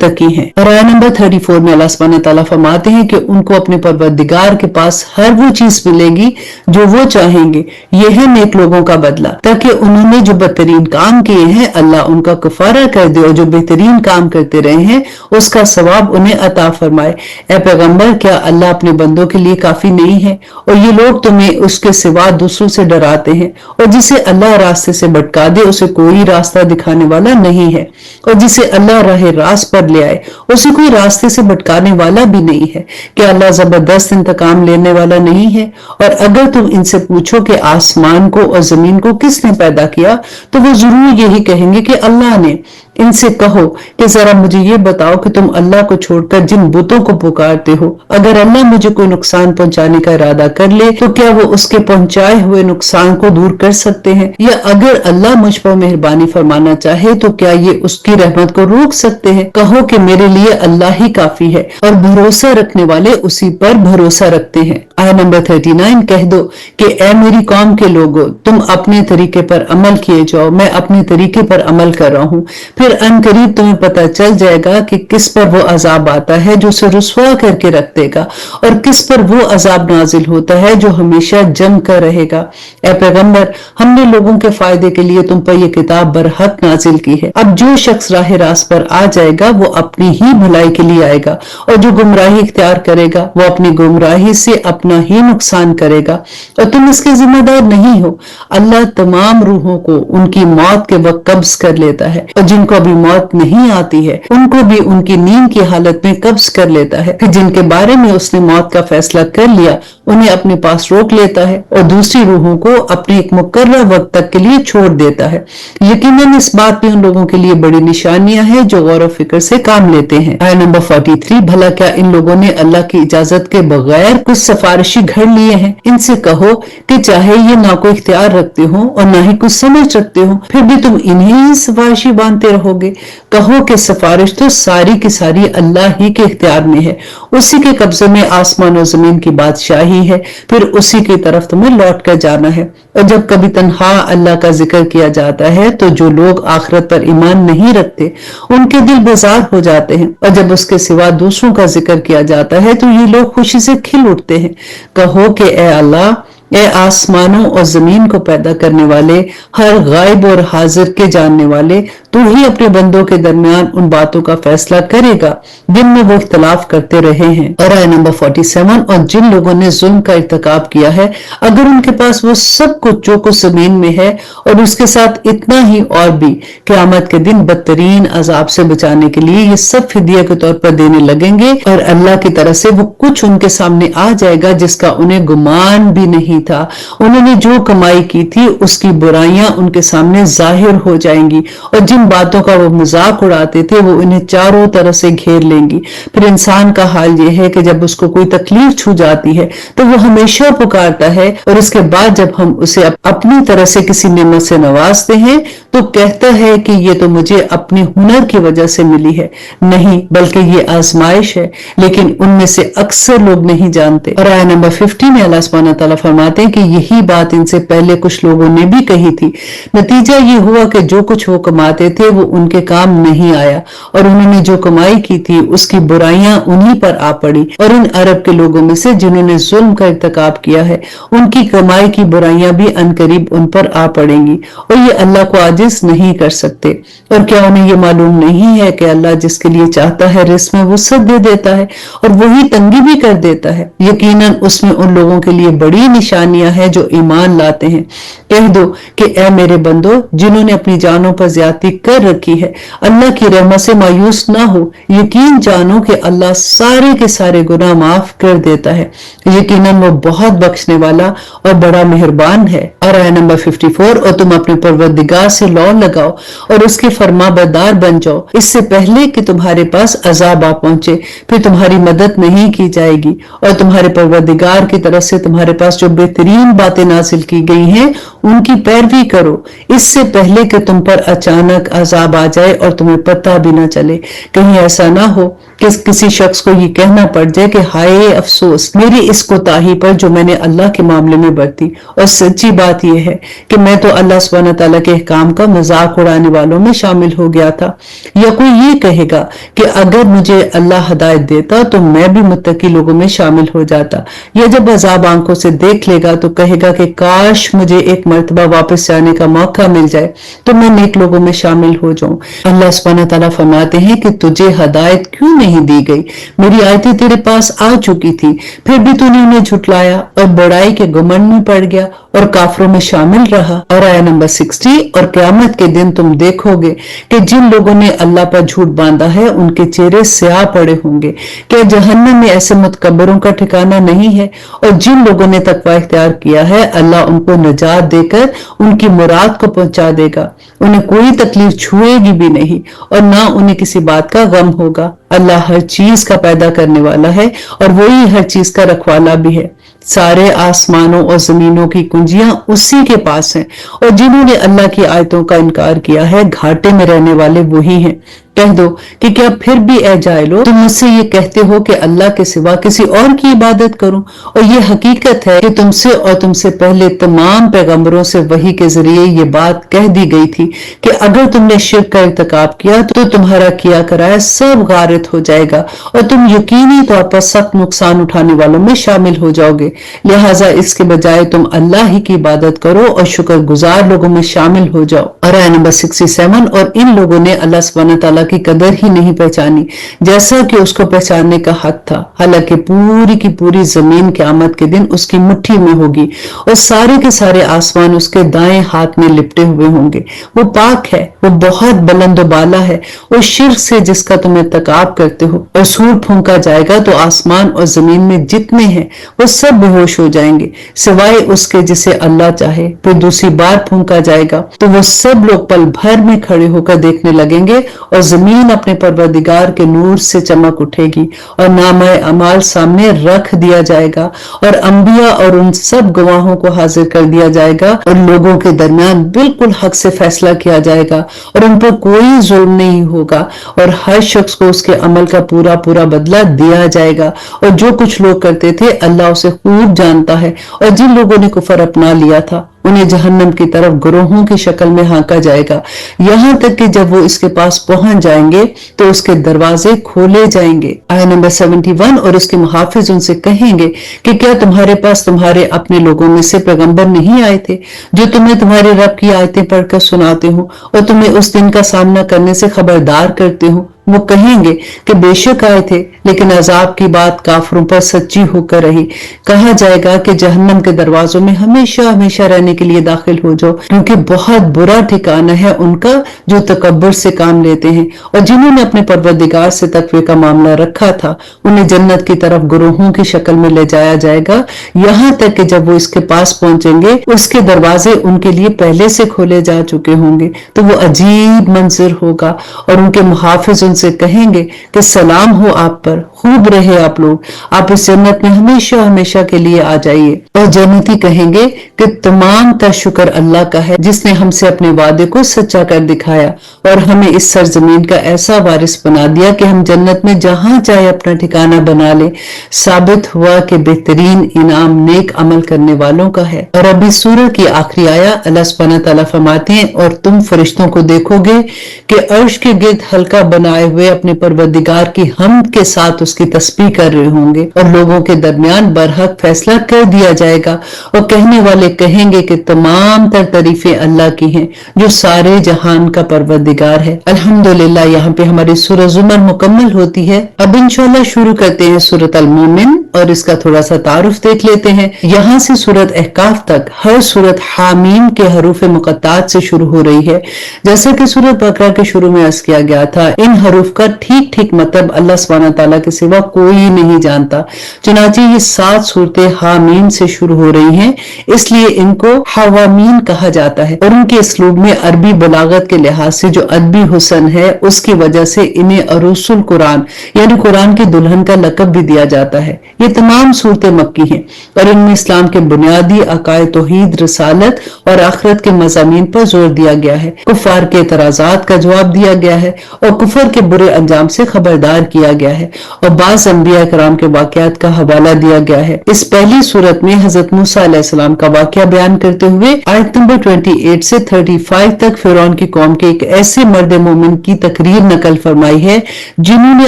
متقی ہیں۔ اور آیت نمبر 34 میں اللہ سبحانہ تعالیٰ فرماتے ہیں کہ ان کو اپنے پروردگار کے پاس ہر وہ چیز ملے گی جو وہ چاہیں گے، یہ ہے نیک لوگوں کا بدلہ، تاکہ انہوں نے جو بدترین کام کیے ہیں اللہ ان کا کفارہ کر دے، اور جو بہترین کام کرتے رہے ہیں اس کا ثواب انہیں عطا فرمائے۔ اے پیغمبر، کیا اللہ اپنے بندوں کے لیے کافی نہیں ہے؟ اور یہ لوگ تمہیں اس کے سوا دوسروں سے ڈراتے ہیں، اور جسے اللہ راستے سے بھٹکا دے اسے کوئی راستہ دکھانے والا نہیں ہے، اور جسے اللہ راہ راست پر لے آئے اسے کوئی راستے سے بھٹکانے والا بھی نہیں ہے۔ کہ اللہ زبردست انتقام لینے والا نہیں ہے؟ اور اگر تم ان سے پوچھو کہ آسمان کو اور زمین کو کس نے پیدا کیا تو وہ ضرور یہی کہیں گے کہ اللہ نے۔ ان سے کہو کہ ذرا مجھے یہ بتاؤ کہ تم اللہ کو چھوڑ کر جن بتوں کو پکارتے ہو، اگر اللہ مجھے کوئی نقصان پہنچانے کا ارادہ کر لے تو کیا وہ اس کے پہنچائے ہوئے نقصان کو دور کر سکتے ہیں؟ یا اگر اللہ مجھ پر مہربانی فرمانا چاہے تو کیا یہ اس کی رحمت کو روک سکتے ہیں؟ کہو کہ میرے لیے اللہ ہی کافی ہے، اور بھروسہ رکھنے والے اسی پر بھروسہ رکھتے ہیں۔ آیت نمبر 39 کہہ دو کہ اے میری قوم کے لوگوں، تم اپنے طریقے پر عمل کیے جاؤ، میں اپنے طریقے پر عمل کر رہا ہوں، پھر ان قریب تمہیں پتہ چل جائے گا کہ کس پر وہ عذاب آتا ہے جو اسے رسوا کر کے رکھ دے گا، اور کس پر وہ عذاب نازل ہوتا ہے جو ہمیشہ جم کر رہے گا۔ اے پیغمبر، ہم نے لوگوں کے فائدے کے لیے تم پر یہ کتاب برحق نازل کی ہے۔ اب جو شخص راہ راست پر آ جائے گا وہ اپنی ہی بھلائی کے لیے آئے گا، اور جو گمراہی اختیار کرے گا وہ اپنی گمراہی سے اپنا ہی نقصان کرے گا، اور تم اس کے ذمہ دار نہیں ہو۔ اللہ تمام روحوں کو ان کی موت کے وقت قبض کر لیتا ہے، اور جن کو ابھی موت نہیں آتی ہے ان کو بھی ان کی نیند کی حالت میں قبض کر لیتا ہے، پھر جن کے بارے میں اس نے موت کا فیصلہ کر لیا انہیں اپنے پاس روک لیتا ہے، اور دوسری روحوں کو اپنے ایک مقررہ وقت تک کے لیے چھوڑ دیتا ہے۔ یقیناً اس بات میں ان لوگوں کے لیے بڑی نشانیاں ہیں جو غور و فکر سے کام لیتے ہیں۔ آیت نمبر 43 بھلا کیا ان لوگوں نے اللہ کی اجازت کے بغیر کچھ سفارشی گھڑ لیے ہیں؟ ان سے کہو کہ چاہے یہ نہ کوئی اختیار رکھتے ہوں اور نہ ہی کچھ سمجھ رکھتے ہوں پھر بھی تم انہیں ہی سفارشی باندھتے رہو گے۔ کہو کہ سفارش تو ساری کی ساری اللہ ہی کے اختیار میں ہے، اسی کے قبضے میں آسمان اور زمین کی بادشاہی ہے، پھر اسی کی طرف تمہیں لوٹ کر جانا ہے۔ اور جب کبھی تنہا اللہ کا ذکر کیا جاتا ہے تو جو لوگ آخرت پر ایمان نہیں رکھتے ان کے دل بیزار ہو جاتے ہیں، اور جب اس کے سوا دوسروں کا ذکر کیا جاتا ہے تو یہ لوگ خوشی سے کھل اٹھتے ہیں۔ کہو کہ اے اللہ، اے آسمانوں اور زمین کو پیدا کرنے والے، ہر غائب اور حاضر کے جاننے والے، تو ہی اپنے بندوں کے درمیان ان باتوں کا فیصلہ کرے گا جن میں وہ اختلاف کرتے رہے ہیں۔ اور آیت نمبر 47 اور جن لوگوں نے ظلم کا ارتکاب کیا ہے اگر ان کے پاس وہ سب کچھ جو کچھ زمین میں ہے اور اس کے ساتھ اتنا ہی اور بھی قیامت کے دن بدترین عذاب سے بچانے کے لیے یہ سب فدیہ کے طور پر دینے لگیں گے، اور اللہ کی طرف سے وہ کچھ ان کے سامنے آ جائے گا جس کا انہیں گمان بھی نہیں تھا۔ انہوں نے جو کمائی کی تھی اس کی برائیاں ان کے سامنے ظاہر ہو جائیں گی، اور جن باتوں کا وہ مذاق اڑاتے تھے وہ انہیں چاروں طرف سے گھیر لیں گی۔ پھر انسان کا حال یہ ہے کہ جب اس کو کوئی تکلیف چھو جاتی ہے تو وہ ہمیشہ پکارتا ہے، اور اس کے بعد جب ہم اسے اپنی طرف سے کسی نعمت سے نوازتے ہیں تو کہتا ہے کہ یہ تو مجھے اپنے ہنر کی وجہ سے ملی ہے۔ نہیں، بلکہ یہ آزمائش ہے، لیکن ان میں سے اکثر لوگ نہیں جانتے۔ اور آیت نمبر 50 میں اللہ سبحانہ تعالیٰ فرماتے ہیں کہ یہی بات ان سے پہلے کچھ لوگوں نے بھی کہی تھی، نتیجہ یہ ہوا کہ جو کچھ وہ کماتے تھے وہ ان کے کام نہیں آیا، اور انہوں نے جو کمائی کی تھی اس کی برائیاں انہی پر آ پڑی۔ اور ان عرب کے لوگوں میں سے جنہوں نے ظلم کا ارتکاب کیا ہے ان کی کمائی کی برائیاں بھی عنقریب ان پر آ پڑیں گی، اور یہ اللہ کو عاجز نہیں کر سکتے۔ اور کیا انہیں یہ معلوم نہیں ہے کہ اللہ جس کے لیے چاہتا ہے رزق میں وسعت دے دیتا ہے اور وہی تنگی بھی کر دیتا ہے؟ یقیناً اس میں ان لوگوں کے لیے بڑی نشانیاں ہیں جو ایمان لاتے ہیں۔ کہہ دو کہ اے میرے بندو جنہوں نے اپنی جانوں پر زیادتی کر رکھی ہے، اللہ کی رحمت سے مایوس نہ ہو، یقین جانو کہ اللہ سارے کے سارے گناہ معاف کر دیتا ہے، یقیناً وہ بہت بخشنے والا اور بڑا مہربان ہے۔ اور آیت نمبر 54 اور تم اپنے پروردگار سے لو لگاؤ اور اس کے فرما بردار بن جاؤ، اس سے پہلے کہ تمہارے پاس عذاب آ پہنچے، پھر تمہاری مدد نہیں کی جائے گی، اور تمہارے پروردگار کی طرف سے تمہارے پاس جو بہترین باتیں نازل کی گئی ہیں ان کی پیروی کرو، اس سے پہلے کہ تم پر اچانک عذاب آ جائے اور تمہیں پتہ بھی نہ چلے۔ کہیں ایسا نہ ہو کہ کسی شخص کو یہ کہنا پڑ جائے کہ ہائے افسوس میری اس کوتاہی پر جو میں نے اللہ کے معاملے میں برتی۔ اور سچی بات یہ ہے کہ میں تو اللہ سبحانہ تعالیٰ کے احکام का मजाक उड़ाने वालों में शामिल हो गया था। या कोई ये कहेगा कि अगर मुझे अल्लाह हिदायत देता तो मैं भी मुत्तकी लोगों में शामिल हो जाता। या जब अजाब आंखों से देख लेगा तो कहेगा कि काश मुझे एक मर्तबा वापस जाने का मौका मिल जाए तो मैं नेक लोगों में शामिल हो जाऊं। अल्लाह सुब्हानहू तआला फरमाते हैं कि तुझे हिदायत क्यों नहीं दी गई? मेरी आयतें तेरे पास आ चुकी थी, फिर भी तूने उन्हें झुटलाया और बड़ाई के घमंड में पड़ गया और काफरों में शामिल रहा। और आया नंबर 60, और क़यामत के दिन तुम देखोगे कि जिन लोगों ने अल्लाह पर झूठ बांधा है उनके चेहरे स्याह पड़े होंगे। क्या जहन्नम में ऐसे मुतकब्बरों का ठिकाना नहीं है? और जिन लोगों ने तकवा इख्तियार किया है अल्लाह उनको निजात देकर उनकी मुराद को पहुंचा देगा। उन्हें कोई तकलीफ छुएगी भी नहीं और ना उन्हें किसी बात का गम होगा। अल्लाह हर चीज का पैदा करने वाला है और वही हर चीज का रखवाला भी है। सारे आसमानों और जमीनों की कुंजियां उसी के पास हैं और जिन्होंने अल्लाह की आयतों का इनकार किया है घाटे में रहने वाले वही हैं। कह दो कि क्या फिर भी ए जाहिलो तुम मुझसे ये कहते हो कि अल्लाह के सिवा किसी और की इबादत करूं? और ये हकीकत है कि तुमसे और तुमसे पहले तमाम पैगंबरों से वही के जरिए ये बात कह दी गई थी कि अगर तुमने शिर्क का इर्तिकाब किया तो तुम्हारा किया कराया सब गारित हो जाएगा और तुम यकीनी तौर पर सख्त नुकसान उठाने वालों में शामिल हो जाओगे। लिहाजा इसके बजाय तुम अल्लाह ही की इबादत करो और शुक्रगुजार लोगों में शामिल हो जाओ। और आया नंबर 67, और इन लोगों ने अल्लाह सुब्हानहू तआला की कदर ही नहीं पहचानी जैसा कि उसको पहचानने का हक था। हालांकि पूरी की पूरी जमीन क़यामत के दिन उसकी मुट्ठी में होगी और सारे के सारे आसमान उसके दाएं हाथ में लिपटे हुए होंगे। वो पाक है, वो बहुत बुलंद व बाला है। वो शिर्क से जिसका तुम इर्तिकाब करते हो। और सूर फूंका जाएगा तो आसमान और जमीन में जितने हैं वो सब बेहोश हो जाएंगे सिवाय उसके जिसे अल्लाह चाहे। फिर दूसरी बार फूंका जाएगा तो वो सब लोग पल भर में खड़े होकर देखने लगेंगे और जमीन अपने परवरदिगार के नूर से चमक उठेगी और नामे अमाल सामने रख दिया जाएगा और अंबिया और उन सब गवाहों को हाजिर कर दिया जाएगा और लोगों के दरमियान बिल्कुल हक से फैसला किया जाएगा और उन पर कोई जुल्म नहीं होगा और हर शख्स को उसके अमल का पूरा पूरा बदला दिया जाएगा। और जो कुछ लोग करते थे अल्लाह उसे खूब जानता है। और जिन लोगों ने कुफर अपना लिया था उन्हें जहन्नम की तरफ गुरोहों की शक्ल में हाँका जाएगा, यहाँ तक कि जब वो इसके पास पहुंच जाएंगे तो उसके दरवाजे खोले जाएंगे। आया नंबर 71, और उसके मुहाफिज उनसे कहेंगे कि क्या तुम्हारे पास तुम्हारे अपने लोगों में से पैगंबर नहीं आए थे जो तुम्हें तुम्हारे रब की आयतें पढ़कर सुनाते हो और तुम्हें उस दिन का सामना करने से खबरदार करते हो? वो कहेंगे कि बेशक आए थे लेकिन अजाब की बात काफरों पर सच्ची होकर रही। कहा जाएगा कि जहन्नम के दरवाजों में हमेशा हमेशा रहने के लिए दाखिल हो जाओ क्योंकि बहुत बुरा ठिकाना है उनका जो तकब्बुर से काम लेते हैं। और जिन्होंने अपने परवरदिगार से तकवे का मामला रखा था उन्हें जन्नत की तरफ गुरोहों की शक्ल में ले जाया जाएगा, यहाँ तक कि जब वो इसके पास पहुंचेंगे उसके दरवाजे उनके लिए पहले से खोले जा चुके होंगे। तो वो अजीब मंजर होगा और उनके मुहाफिज उनसे कहेंगे कि सलाम हो आप पर, खूब रहे आप लोग, आप इस जन्नत में हमेशा हमेशा के लिए आ जाइए। और जन्नती कहेंगे कि तमाम का शुक्र अल्लाह का है जिसने हमसे अपने वादे को सच्चा कर दिखाया और हमें इस सरजमीन का ऐसा वारिस बना दिया कि हम जन्नत में जहां चाहे अपना ठिकाना बना ले। साबित हुआ कि बेहतरीन इनाम नेक अमल करने वालों का है। और अभी सूरत की आखिरी आया अल्लाह सुब्हानहू तआला फरमाते हैं, और तुम फरिश्तों को देखोगे कि अर्श के गिर्द हल्का बनाए हुए अपने परवरदिगार की हमद के साथ उसकी तस्बीह कर रहे होंगे और लोगों के दरमियान बरहक फैसला कर दिया जाएगा। और कहने वाले कहेंगे कि तमाम तर तारीफें अल्लाह की हैं जो सारे जहान का परवरदिगार है। अल्हम्दुलिल्लाह, यहाँ पे हमारी सूरह ज़ुमर मुकम्मल होती है। अब इंशाअल्लाह शुरू करते हैं सूरत अल मोमिन और इसका थोड़ा सा तारुफ देख लेते हैं। यहाँ से सूरत अहकाफ तक हर सूरत हामीम के हरूफ मुक़त्तात से शुरू हो रही है। जैसा कि सूरत बकरा के शुरू में अर्ज किया गया था, इन हरूफ का ठीक ठीक मतलब अल्लाह सुब्हानहू तआला के सिवा कोई नहीं जानता। चुनांचे ये 7 सूरतें हामीम से शुरू हो रही हैं, इसलिए इनको हवामीन कहा जाता है। और उनके इसलूब में अरबी बलागत के लिहाज से जो अदबी हुसन है उसकी वजह से इन्हें अरूसुल कुरान यानी कुरान की दुल्हन का लकब भी दिया जाता है। ये तमाम सूरतें मक्की हैं और इनमें इस्लाम के बुनियादी अकायद, तौहीद, रिसालत और आखिरत के मज़ामीन पर जोर दिया गया है। कुफार के एतराज़ात का जवाब दिया गया है और कुफर के के बुरे अंजाम से खबरदार किया गया है और बाज़ अंबिया कराम के वाकयात का हवाला दिया गया है। इस पहली सूरत में हजरत मूसा अलैहिस्सलाम का वाकया बयान करते हुए आयत नंबर 28 से 35 तक फिरौन की कौम के एक ऐसे मर्द मोमिन की तकरीर नकल फरमाई है जिन्होंने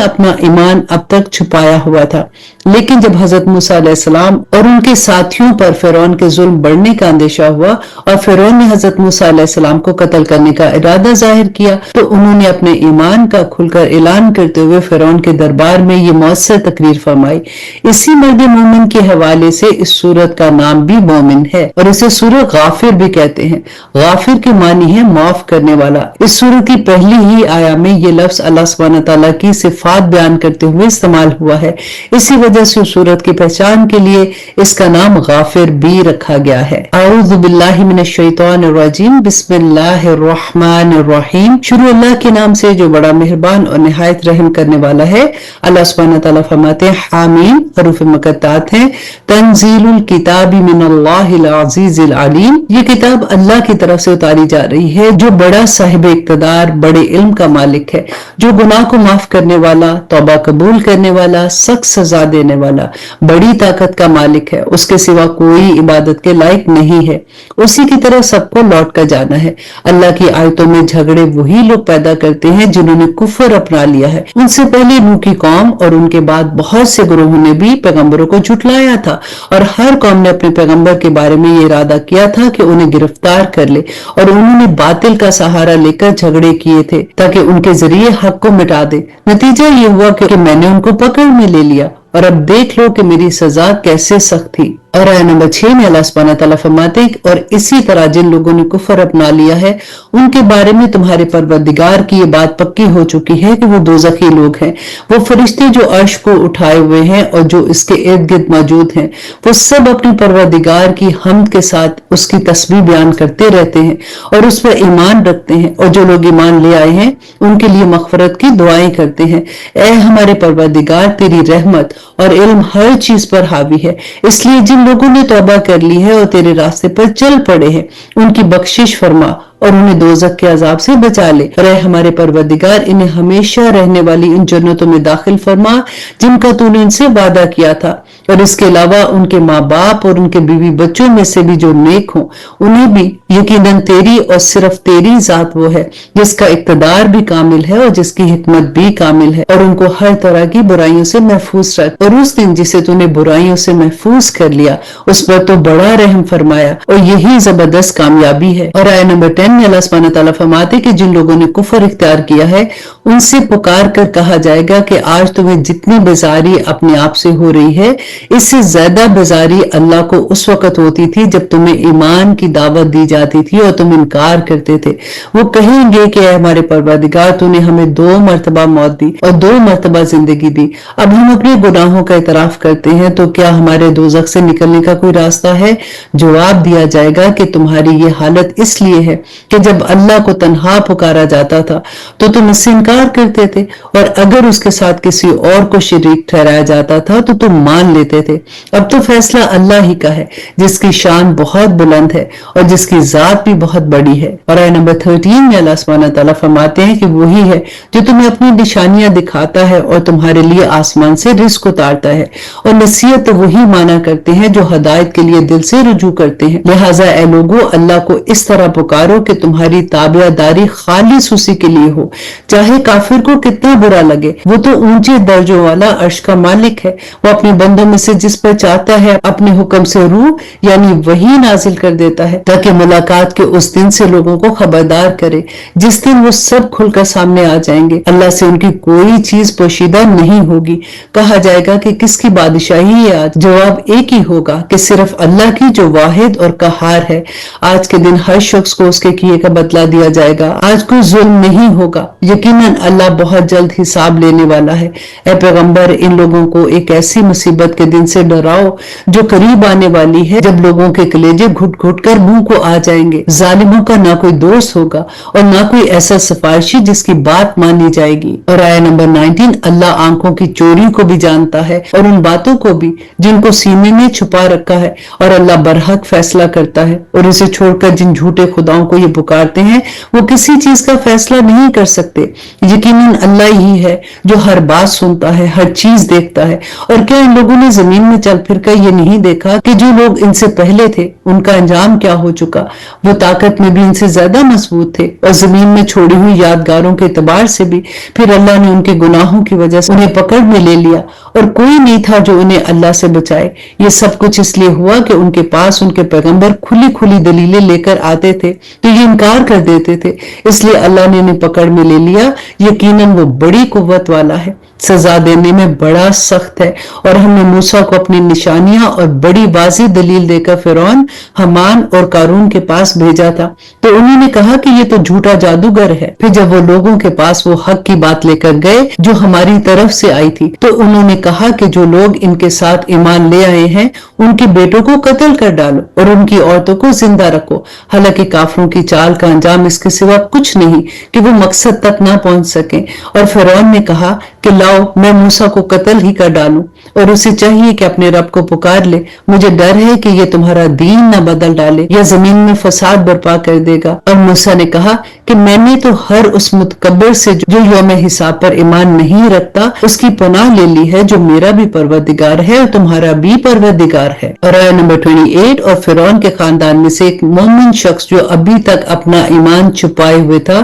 अपना ईमान अब तक छुपाया हुआ था, लेकिन जब हजरत मूसा अलैहिस्सलाम और उनके साथियों पर फिरौन के जुल्म बढ़ने का अंदेशा हुआ और फिरौन ने हजरत मूसा अलैहिस्सलाम को कत्ल करने का इरादा जाहिर किया तो उन्होंने अपने ईमान का खुलकर ऐलान करते हुए फिरौन के दरबार में ये मौसर तकरीर फरमाई। इसी मर्द मोमिन के हवाले से इस सूरत का नाम भी मोमिन है और इसे सूरत गाफिर भी कहते हैं। गाफिर के मानी है माफ करने वाला। इस सूरत की पहली ही आया में ये लफ्ज अल्लाह सुब्हानहू तआला की सिफात बयान करते हुए इस्तेमाल हुआ है। इसी वजह से सूरत की पहचान के लिए इसका नाम गाफिर भी रखा गया है। औज़ु बिल्लाहि मिनश शैतानिर रजीम, बिस्मिल्लाहिर रहमानिर रहीम। शुरू अल्लाह के नाम से जो बड़ा मेहरबान और निहायत रहम करने वाला है। अल्लाह सुब्हानहू तआला फरमाते हैं हामीम, हरूफ मुक़त्तात हैं, तंजीलुल किताबी मिनल्लाहिल अज़ीज़िल अलीम। ये किताब अल्लाह की तरफ से उतारी जा रही है जो बड़ा साहिब इक़्तिदार, बड़े इल्म का मालिक है, जो गुनाह को माफ करने वाला, तौबा कबूल करने वाला, सख्त सजा देने वाला, बड़ी ताकत का मालिक है। उसके सिवा कोई इबादत के लायक नहीं है। उसी की तरह सबको लौट कर जाना है। अल्लाह की आयतों में झगड़े वही लोग पैदा करते हैं जिन्होंने कुफर अपना लिया है। उनसे पहले नूह की कौम और उनके बाद बहुत से गुरोहों ने भी पैगंबरों को झुटलाया था और हर कौम ने अपने पैगंबर के बारे में ये इरादा किया था कि उन्हें गिरफ्तार कर ले और उन्होंने बातिल का सहारा लेकर झगड़े किए थे ताकि उनके जरिए हक को मिटा दे। नतीजा ये हुआ कि मैंने उनको पकड़ में ले लिया और अब देख लो कि मेरी सजा कैसे सख्त थी। और आयत नंबर 6 में अल्लाह सुब्हानहू तआला फरमाते हैं और इसी तरह जिन लोगों ने कुफर अपना लिया है उनके बारे में तुम्हारे परवरदिगार की ये बात पक्की हो चुकी है कि वो दोज़खी लोग हैं। वो फरिश्ते जो अर्श को उठाए हुए हैं और जो इसके इर्द गिर्द मौजूद हैं, वो सब अपने परवरदिगार की हम्द के साथ उसकी तस्बीह बयान करते रहते हैं और उस पर ईमान रखते हैं और जो लोग ईमान ले आए हैं उनके लिए मग़फ़िरत की दुआएं करते हैं। ऐ हमारे परवरदिगार, तेरी रहमत और इल्म हर चीज पर हावी है, इसलिए जिन लोगों ने तौबा कर ली है और तेरे रास्ते पर चल पड़े हैं उनकी बख्शिश फरमा और उन्हें दोज़ख के अजाब से बचा ले। और ऐ हमारे परवरदिगार, इन्हें हमेशा रहने वाली इन जन्नतों में दाखिल फरमा जिनका तूने इनसे वादा किया था, और इसके अलावा उनके माँ बाप और उनके बीवी बच्चों में से भी जो नेक हों उन्हें भी। यकीनन तेरी और सिर्फ तेरी जात वो है जिसका इक़्तिदार भी कामिल है और जिसकी हिकमत भी कामिल है, और उनको हर तरह की बुराइयों से महफूज रख। और उस दिन जिसे तूने बुराइयों से महफूज कर लिया उस पर तो बड़ा रहम फरमाया और यही जबरदस्त कामयाबी है। और आयत नंबर 10 में अल्लाह सुब्हानहू तआला फरमाते कि जिन लोगों ने कुफर इख्तियार किया है उनसे पुकार कर कहा जाएगा कि आज तुम्हें जितनी बेजारी अपने आप से हो रही है इससे ज्यादा बेजारी अल्लाह को उस वक्त होती थी जब तुम्हें ईमान की दावत दी जाती थी और तुम इनकार करते थे। वो कहेंगे कि हमारे परवरदिगार, तूने हमें 2 मरतबा मौत दी और 2 मरतबा जिंदगी दी। अब हम अपने गुनाहों का इतराफ करते हैं तो क्या हमारे दोज़ख से निकलने का कोई रास्ता है? जवाब दिया जाएगा कि तुम्हारी ये हालत इसलिए है कि जब अल्लाह को तन्हा पुकारा जाता था तो तुम इससे इनकार करते थे, और अगर उसके साथ किसी और को शरीक ठहराया जाता था तो तुम मान लेते थे। अब तो फैसला अल्लाह ही का है जिसकी शान बहुत बुलंद है और जिसकी जात भी बहुत बड़ी है। और आयत नंबर 13 में अल्लाह सुब्हानहू तआला फरमाते हैं कि वही है जो तुम्हें अपनी निशानियां दिखाता है और तुम्हारे लिए आसमान से रिज़्क़ उतारता है, और नसीहत तो वही माना करते हैं जो हदायत के लिए दिल से रुजू करते हैं। लिहाजा ऐ लोगो, अल्लाह को इस तरह पुकारो कि तुम्हारी ताबियादारी खालिस उसी के लिए हो, चाहे काफिर को कितना बुरा लगे। वो तो ऊंचे दर्जों वाला अर्श का मालिक है। वो अपने बंदों में से जिस पर चाहता है अपने हुक्म से रूह यानी वही नाजिल कर देता है ताकि मुलाकात के उस दिन से लोगों को खबरदार करे जिस दिन वो सब खुलकर सामने आ जाएंगे। अल्लाह से उनकी कोई चीज पोशीदा नहीं होगी। कहा जाएगा कि किसकी बादशाही है आज? जवाब एक ही होगा कि सिर्फ अल्लाह की, जो वाहिद और कहार है। आज के दिन हर शख्स को उसके किए का बदला दिया जाएगा। आज कोई जुल्म नहीं होगा। यकीनन अल्लाह बहुत जल्द हिसाब लेने वाला है। ऐ पैगंबर, इन लोगों को एक ऐसी मुसीबत के दिन से डराओ जो करीब आने वाली है, जब लोगों के कलेजे घुट घुट कर मुंह को आ जाएंगे। जालिमों का ना कोई दोस्त होगा और ना कोई ऐसा सिफारिशी जिसकी बात मानी जाएगी। और आयत नंबर 19, अल्लाह आंखों की चोरी को भी जानता है और उन बातों को भी जिनको सीने में छुपा रखा है, और अल्लाह बरहक फैसला करता है। और इसे छोड़कर जिन झूठे खुदाओं को یہ پکارتے ہیں وہ کسی چیز کا فیصلہ نہیں کر سکتے، یقیناً اللہ ہی ہے جو ہر بات سنتا ہے، ہر چیز دیکھتا ہے۔ اور کیا ان لوگوں نے زمین میں چل پھر کر یہ نہیں دیکھا کہ جو لوگ ان سے پہلے تھے ان کا انجام کیا ہو چکا؟ وہ طاقت میں بھی ان سے زیادہ مضبوط تھے اور زمین میں چھوڑی ہوئی یادگاروں کے اعتبار سے بھی، پھر اللہ نے ان کے گناہوں کی وجہ سے انہیں پکڑ میں لے لیا اور کوئی نہیں تھا جو انہیں اللہ سے بچائے۔ یہ سب کچھ اس لیے ہوا کہ ان کے پاس ان کے پیغمبر کھلی کھلی دلیلیں لے کر آتے تھے تو یہ انکار کر دیتے تھے، اس لیے اللہ نے انہیں پکڑ میں لے لیا۔ یقیناً وہ بڑی قوت والا ہے، سزا دینے میں بڑا سخت ہے۔ اور ہم نے موسیٰ کو اپنی نشانیاں اور بڑی واضح دلیل دے کر فرعون، حمان اور قارون کے پاس بھیجا تھا، تو انہوں نے کہا کہ یہ تو جھوٹا جادوگر ہے۔ پھر جب وہ لوگوں کے پاس وہ حق کی بات لے کر گئے جو ہماری طرف سے آئی تھی، تو انہوں نے کہا کہ جو لوگ ان کے ساتھ ایمان لے آئے ہیں ان کے بیٹوں کو قتل کر ڈالو اور ان کی عورتوں کو زندہ رکھو، حالانکہ کافروں کی چال کا انجام اس کے سوا کچھ نہیں کہ وہ مقصد تک نہ پہنچ سکیں۔ اور فرعون نے کہا کہ لاؤ میں موسیٰ کو قتل ہی کر ڈالوں، اور اسے چاہیے کہ اپنے رب کو پکار لے، مجھے ڈر ہے کہ یہ تمہارا دین نہ بدل ڈالے یا زمین میں فساد برپا کر دے گا۔ اور موسیٰ نے کہا کہ میں نے تو ہر اس متکبر سے جو یوم حساب پر ایمان نہیں رکھتا اس کی پناہ لے لی ہے جو میرا بھی پروردگار ہے اور تمہارا بھی پروردگار ہے۔ اور آیت نمبر 28، اور فرعون کے خاندان میں سے ایک مومن شخص جو ابھی تک اپنا ایمان چھپائے ہوئے تھا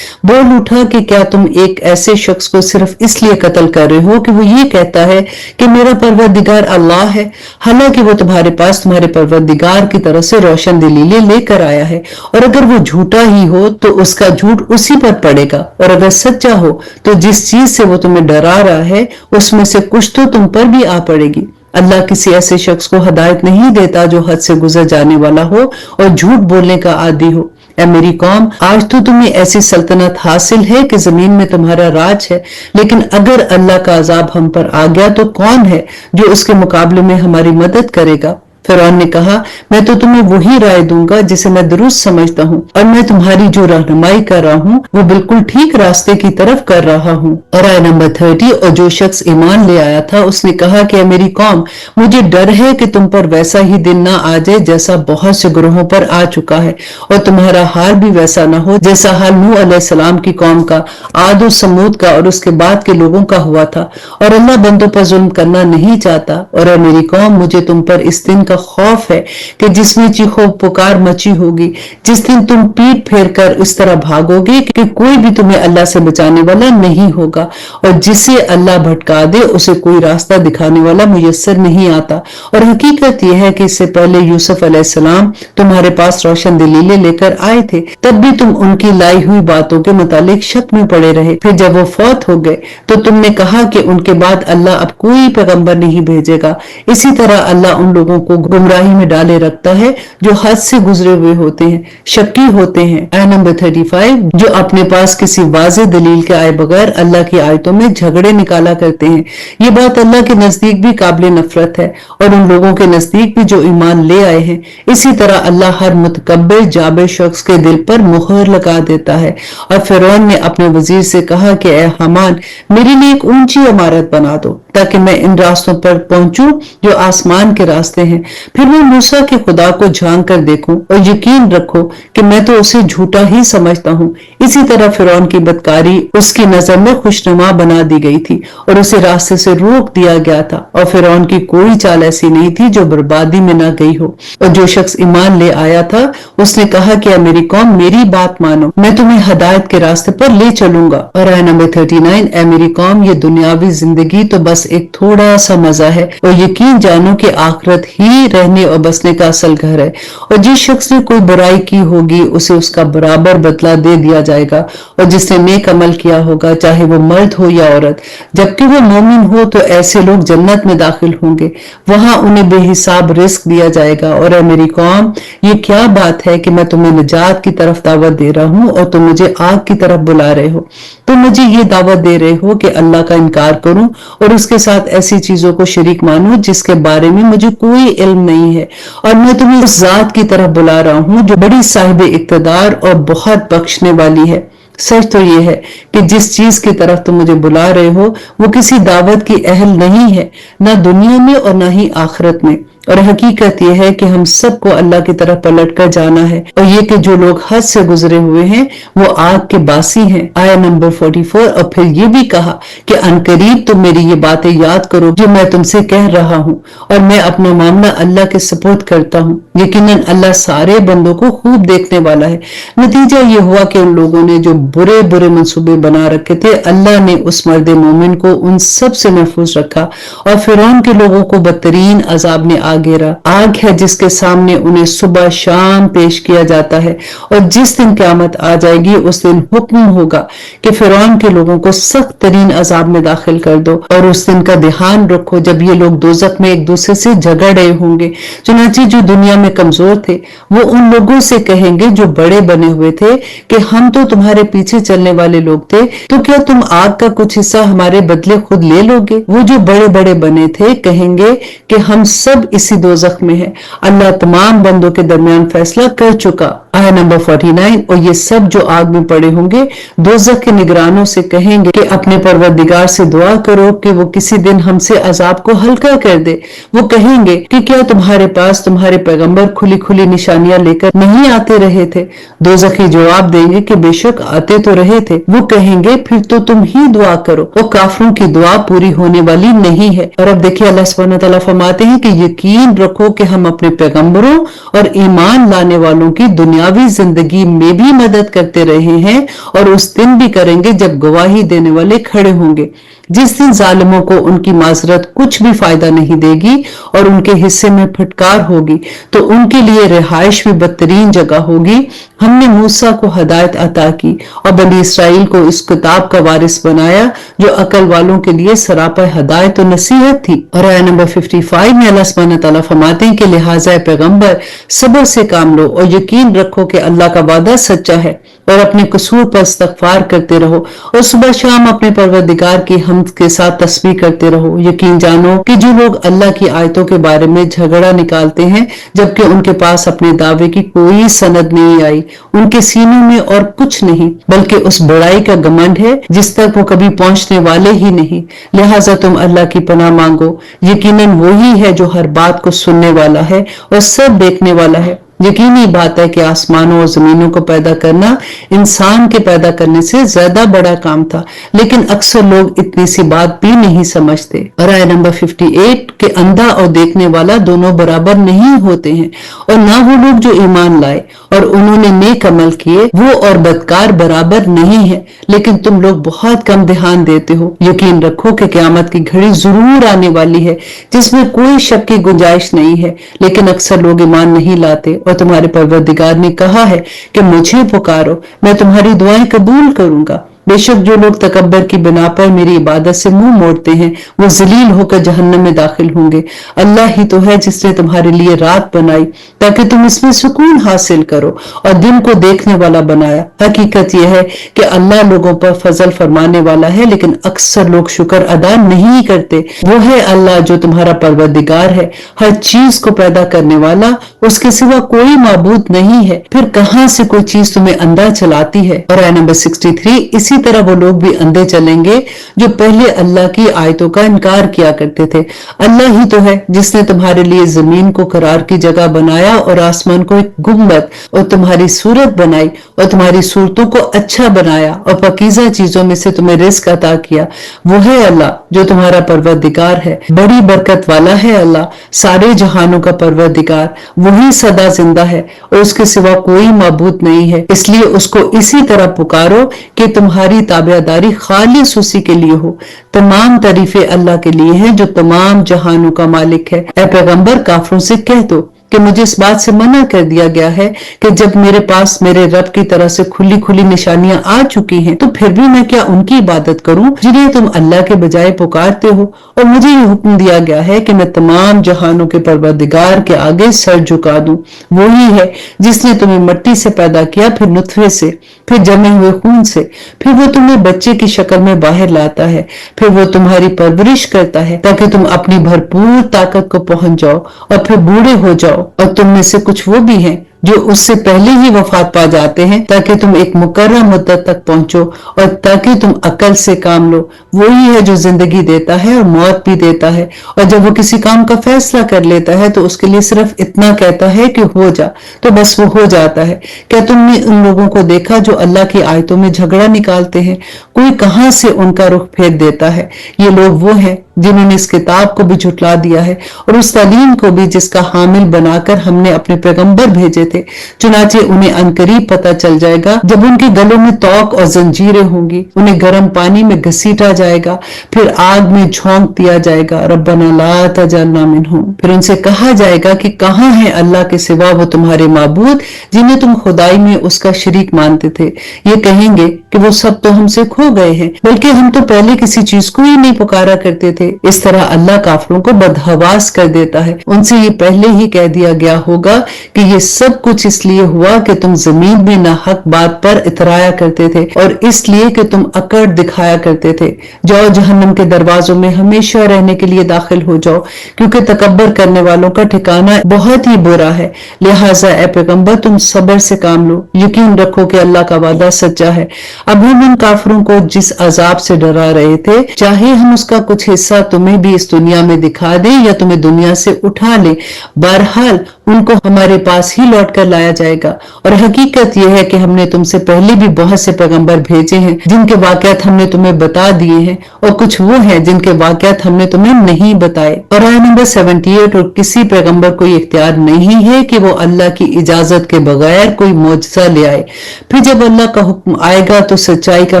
بول اٹھا کہ کیا تم ایک ایسے شخص کو صرف اس لیے قتل کر رہے ہو کہ وہ یہ کہتا ہے کہ میرا پروردگار اللہ ہے، حالانکہ وہ تمہارے پاس تمہارے پروردگار کی طرف سے روشن دلیلیں لے کر آیا ہے، اور اگر وہ جھوٹا ہی ہو تو اس کا جھوٹ اسی پر پڑے گا، اور اگر سچا ہو تو جس چیز سے وہ تمہیں ڈرا رہا ہے اس میں سے کچھ تو تم پر بھی آ پڑے گی۔ اللہ کسی ایسے شخص کو ہدایت نہیں دیتا جو حد سے گزر جانے والا ہو اور جھوٹ بولنے کا عادی ہو۔ اے میری قوم، آج تو تمہیں ایسی سلطنت حاصل ہے کہ زمین میں تمہارا راج ہے، لیکن اگر اللہ کا عذاب ہم پر آ گیا تو کون ہے جو اس کے مقابلے میں ہماری مدد کرے گا؟ فرعون نے کہا میں تو تمہیں وہی رائے دوں گا جسے میں درست سمجھتا ہوں، اور میں تمہاری جو رہنمائی کر رہا ہوں وہ بالکل ٹھیک راستے کی طرف کر رہا ہوں۔ اور آیت نمبر 30، اور جو شخص ایمان لے آیا تھا اس نے کہا کہ اے میری قوم، مجھے ڈر ہے کہ تم پر ویسا ہی دن نہ آ جائے جیسا بہت سے گروہوں پر آ چکا ہے، اور تمہارا حال بھی ویسا نہ ہو جیسا حال نوح علیہ السلام کی قوم کا، عاد و سمود کا اور اس کے بعد کے لوگوں کا ہوا تھا، اور اللہ بندوں پر ظلم کرنا نہیں چاہتا۔ اور اے میری قوم، مجھے تم پر اس دن کا خوف ہے کہ جس میں چیخو پکار مچی ہوگی، جس دن تم پیٹ پھیر کر اس طرح بھاگو گے کہ کوئی بھی تمہیں اللہ سے بچانے والا نہیں ہوگا، اور جسے اللہ بھٹکا دے اسے کوئی راستہ دکھانے والا میسر نہیں آتا۔ اور حقیقت یہ ہے کہ اس سے پہلے یوسف علیہ السلام تمہارے پاس روشن دلیلیں لے کر آئے تھے، تب بھی تم ان کی لائی ہوئی باتوں کے متعلق شک میں پڑے رہے۔ پھر جب وہ فوت ہو گئے تو تم نے کہا کہ ان کے بعد اللہ اب کوئی پیغمبر نہیں بھیجے گا۔ اسی طرح اللہ ان لوگوں کو گمراہی میں ڈالے رکھتا ہے جو حد سے گزرے ہوئے ہوتے ہیں، شکی ہوتے ہیں۔ آیت نمبر 35، جو اپنے پاس کسی واضح دلیل کے آئے بغیر اللہ کی آیتوں میں جھگڑے نکالا کرتے ہیں، یہ بات اللہ کے نزدیک بھی قابل نفرت ہے اور ان لوگوں کے نزدیک بھی جو ایمان لے آئے ہیں۔ اسی طرح اللہ ہر متکبر جابر شخص کے دل پر مہر لگا دیتا ہے۔ اور فرعون نے اپنے وزیر سے کہا کہ اے حمان، میرے لیے ایک اونچی عمارت بنا دو تاکہ میں ان راستوں پر پہنچوں جو آسمان کے راستے ہیں، پھر میں موسیٰ کے خدا کو جھانک کر دیکھوں، اور یقین رکھو کہ میں تو اسے جھوٹا ہی سمجھتا ہوں۔ اسی طرح فرعون کی بدکاری اس کی نظر میں خوشنما بنا دی گئی تھی اور اسے راستے سے روک دیا گیا تھا، اور فرعون کی کوئی چال ایسی نہیں تھی جو بربادی میں نہ گئی ہو۔ اور جو شخص ایمان لے آیا تھا اس نے کہا کہ اے میری قوم، میری بات مانو، میں تمہیں ہدایت کے راستے پر لے چلوں گا۔ اور آیت نمبر 39، اے میری قوم، یہ دنیاوی زندگی تو بس ایک تھوڑا سا مزہ ہے، اور یقین جانو کہ آخرت ہی رہنے اور بسنے کا اصل گھر ہے، اور جس شخص نے کوئی برائی کی ہوگی اسے اس کا برابر بدلہ دے دیا جائے گا، اور جس نے نیک عمل کیا ہوگا چاہے وہ مرد ہو یا عورت، جبکہ وہ مومن ہو، تو ایسے لوگ جنت میں داخل ہوں گے، وہاں انہیں بے حساب رزق دیا جائے گا۔ اور اے میری قوم، یہ کیا بات ہے کہ میں تمہیں نجات کی طرف دعوت دے رہا ہوں اور تم مجھے آگ کی طرف بلا رہے ہو؟ تم مجھے یہ دعوت دے رہے ہو کہ اللہ کا انکار کروں اور اس کے ساتھ ایسی چیزوں کو شریک مانوں جس کے بارے میں مجھے کوئی علم نہیں ہے، اور میں تمہیں اس ذات کی طرف بلا رہا ہوں جو بڑی صاحب اقتدار اور بہت بخشنے والی ہے۔ سچ تو یہ ہے کہ جس چیز کی طرف تم مجھے بلا رہے ہو وہ کسی دعوت کی اہل نہیں ہے، نہ دنیا میں اور نہ ہی آخرت میں، और हकीकत यह है कि हम सबको अल्लाह की तरफ पलट कर जाना है, और ये कि जो लोग हद से गुजरे हुए हैं वो आग के बासी हैं। आया नंबर 44। और फिर ये भी कहा कि अनकरीब तुम मेरी ये बातें याद करो जो मैं तुमसे कह रहा हूँ, और मैं अपना मामला अल्लाह के सुपुर्द करता हूँ। यकीनन अल्लाह सारे बंदों को खूब देखने वाला है। नतीजा ये हुआ कि उन लोगों ने जो बुरे बुरे मंसूबे बना रखे थे, अल्लाह ने उस मर्द मोमिन को उन सब से महफूज रखा, और फिरौन के लोगों को बदतरीन अजाब ने आगेरा। आग है जिसके सामने उन्हें सुबह शाम पेश किया जाता है, और जिस दिन क़यामत आ जाएगी उस दिन हुक्म होगा कि फिरौन के लोगों को सख्त तरीन अजाब में दाखिल कर दो। और उस दिन का ध्यान रखो जब ये लोग दोजख में एक दूसरे से झगड़ रहे होंगे। चुनांचे जो दुनिया में कमजोर थे वो उन लोगों से कहेंगे जो बड़े बने हुए थे कि हम तो तुम्हारे पीछे चलने वाले लोग थे, तो क्या तुम आग का कुछ हिस्सा हमारे बदले खुद ले लोगे? वो जो बड़े बड़े बने थे कहेंगे कि हम सब इसी दोजख में हैं। अल्लाह तमाम बंदों के दरमियान फैसला कर चुका। आया नंबर 49। और ये सब जो आग में पड़े होंगे दोजख के निगरानों से कहेंगे कि अपने परवरदिगार से दुआ करो कि वो किसी दिन हमसे अजाब को हल्का कर दे। वो कहेंगे कि क्या तुम्हारे पास तुम्हारे पैगंबर खुली खुली निशानियां लेकर नहीं आते रहे थे? दोजखी जवाब देंगे कि बेशक आते तो रहे थे। वो कहेंगे फिर तो तुम ही दुआ करो, वो काफिरों की दुआ पूरी होने वाली नहीं है। और अब देखिए अल्लाह सुब्हानहू व तआला फरमाते हैं कि यकीन रखो कि हम अपने पैगंबरों और ईमान लाने वालों की दुनियावी जिंदगी में भी मदद करते रहे हैं, और उस दिन भी करेंगे जब गवाही देने वाले खड़े होंगे। जिस दिन जालिमों को उनकी माजरत कुछ भी फायदा नहीं देगी और उनके हिस्से में फटकार होगी, तो उनके लिए रिहाइश भी बदतरीन जगह होगी। हमने मूसा को हिदायत अता की और बनी इसराइल को इस किताब का वारिस बनाया जो अकल वालों के लिए सरापा हिदायत और नसीहत थी। और आया नंबर 55 में अल्लाह सुब्हानहू व तआला फरमाते हैं कि लिहाजा पैगंबर सब्र से काम लो और यकीन रखो कि अल्लाह का वादा सच्चा है, और अपने कसूर पर इस्तगफार करते रहो और सुबह शाम अपने परवरदिगार की हमद के साथ तस्बीह करते रहो। यकीन जानो कि जो लोग अल्लाह की आयतों के बारे में झगड़ा निकालते हैं जबकि उनके पास अपने दावे की कोई सनद नहीं आई, उनके सीनों में और कुछ नहीं बल्कि उस बड़ाई का घमंड है जिस तक वो कभी पहुंचने वाले ही नहीं। लिहाजा तुम अल्लाह की पनाह मांगो, यकीनन वही है जो हर बात को सुनने वाला है और सब देखने वाला है। यकीनी बात है कि आसमानों और जमीनों को पैदा करना इंसान के पैदा करने से ज्यादा बड़ा काम था, लेकिन अक्सर लोग इतनी सी बात भी नहीं समझते। और आया नंबर 58 के अंधा और देखने वाला दोनों बराबर नहीं होते हैं, और ना वो लोग जो ईमान लाए और उन्होंने नेक अमल किए वो और बदकार बराबर नहीं है, लेकिन तुम लोग बहुत कम ध्यान देते हो। यकीन रखो कि क़यामत की घड़ी जरूर आने वाली है जिसमें कोई शक की गुंजाइश नहीं है, लेकिन अक्सर लोग ईमान नहीं लाते। और तुम्हारे परवरदिगार ने कहा है कि मुझे पुकारो, मैं तुम्हारी दुआएं कबूल करूंगा। बेशक जो लोग तकब्बर की बिना पर मेरी इबादत से मुंह मोड़ते हैं वो जलील होकर जहन्नम में दाखिल होंगे। अल्लाह ही तो है जिसने तुम्हारे लिए रात बनाई ताकि तुम इसमें सुकून हासिल करो और दिन को देखने वाला बनाया। हकीकत यह है कि अल्लाह लोगों पर फजल फरमाने वाला है, लेकिन अक्सर लोग शुक्र अदा नहीं करते। वो है अल्लाह जो तुम्हारा परवरदिगार है, हर चीज को पैदा करने वाला, उसके सिवा कोई माबूद नहीं है। फिर कहां से कोई चीज तुम्हें अंधा चलाती है। और आया नंबर 63 इसी तरह वो लोग भी अंधे चलेंगे जो पहले अल्लाह की आयतों का इनकार किया करते थे। अल्लाह ही तो है जिसने तुम्हारे लिए जमीन को करार की जगह बनाया और आसमान को एक गुंबद और तुम्हारी सूरत बनाई और तुम्हारी सूरतों को अच्छा बनाया और पकीज़ा चीजों में से तुम्हें रिस्क अता किया। वो है अल्लाह जो तुम्हारा परवरदिगार है, बड़ी बरकत वाला है अल्लाह, सारे जहानों का परवरदिगार। वही सदा जिंदा है और उसके सिवा कोई माबूद नहीं है, इसलिए उसको इसी तरह पुकारो कि तुम्हारी ताबेदारी खालिस उसी के लिए हो। तमाम तारीफें अल्लाह के लिए हैं जो तमाम जहानों का मालिक है। ऐ पैगंबर काफिरों से कह दो कि मुझे इस बात से मना कर दिया गया है कि जब मेरे पास मेरे रब की तरह से खुली खुली निशानियां आ चुकी हैं तो फिर भी मैं क्या उनकी इबादत करूं जिन्हें तुम अल्लाह के बजाय पुकारते हो। और मुझे ये हुक्म दिया गया है कि मैं तमाम जहानों के परवरदिगार के आगे सर झुका दूं। वही है जिसने तुम्हें मिट्टी से पैदा किया, फिर नुतफे से, फिर जमे हुए खून से, फिर वो तुम्हें बच्चे की शक्ल में बाहर लाता है, फिर वो तुम्हारी परवरिश करता है ताकि तुम अपनी भरपूर ताकत को पहुंच जाओ और फिर बूढ़े हो जाओ। और तुम में से कुछ वो भी हैं जो उससे पहले ही वफात पा जाते हैं, ताकि तुम एक मुकर्रर मुद्दत तक पहुंचो और ताकि तुम अकल से काम लो। वही है जो जिंदगी देता है और मौत भी देता है, और जब वो किसी काम का फैसला कर लेता है तो उसके लिए सिर्फ इतना कहता है कि हो जा, तो बस वो हो जाता है। क्या तुमने उन लोगों को देखा जो अल्लाह की आयतों में झगड़ा निकालते हैं? कोई कहां से उनका रुख फेर देता है। ये लोग वो हैं जिन्होंने इस किताब को भी झुटला दिया है और उस तालीम को भी जिसका हामिल बनाकर हमने अपने पैगंबर भेजे थे। चुनाचे उन्हें अनकरीब पता चल जाएगा, जब उनके गलों में तौक और जंजीरें होंगी, उन्हें गर्म पानी में घसीटा जाएगा, फिर आग में झोंक दिया जाएगा। रब्बना ला तजअलना मिनहुम। फिर उनसे कहा जाएगा कि कहाँ है अल्लाह के सिवा वो तुम्हारे माबूद जिन्हें तुम खुदाई में उसका शरीक मानते थे। ये कहेंगे कि वो सब तो हमसे खो गए हैं, बल्कि हम तो पहले किसी चीज को ही नहीं पुकारा करते थे। इस तरह अल्लाह काफिरों को बदहवास कर देता है। उनसे ये पहले ही कह दिया गया होगा कि ये सब कुछ इसलिए हुआ कि तुम जमीन में नाहक बात पर इतराया करते थे और इसलिए कि तुम अकड़ दिखाया करते थे। जाओ जहन्नम के दरवाजों में हमेशा रहने के लिए दाखिल हो जाओ, क्योंकि तकब्बर करने वालों का ठिकाना बहुत ही बुरा है। लिहाजा ए पैगंबर तुम सब्र से काम लो, यकीन रखो कि अल्लाह का वादा सच्चा है। अब हम इन काफिरों को जिस अजाब से डरा रहे थे, चाहे हम उसका कुछ हिस्सा तुम्हें भी इस दुनिया में दिखा दे या तुम्हें दुनिया से उठा ले, बहरहाल उनको हमारे पास ही लौट कर लाया जाएगा। और हकीकत यह है कि हमने तुमसे पहले भी बहुत से पैगंबर भेजे हैं जिनके वाकयात हमने तुम्हें बता दिए हैं, और कुछ वो हैं जिनके वाकयात हमने तुम्हें नहीं बताए। और आयत नंबर 78, और किसी पैगंबर को इख्तियार नहीं है कि वो अल्लाह की इजाजत के बगैर कोई मौजज़ा ले आए। फिर जब अल्लाह का हुक्म आएगा तो सच्चाई का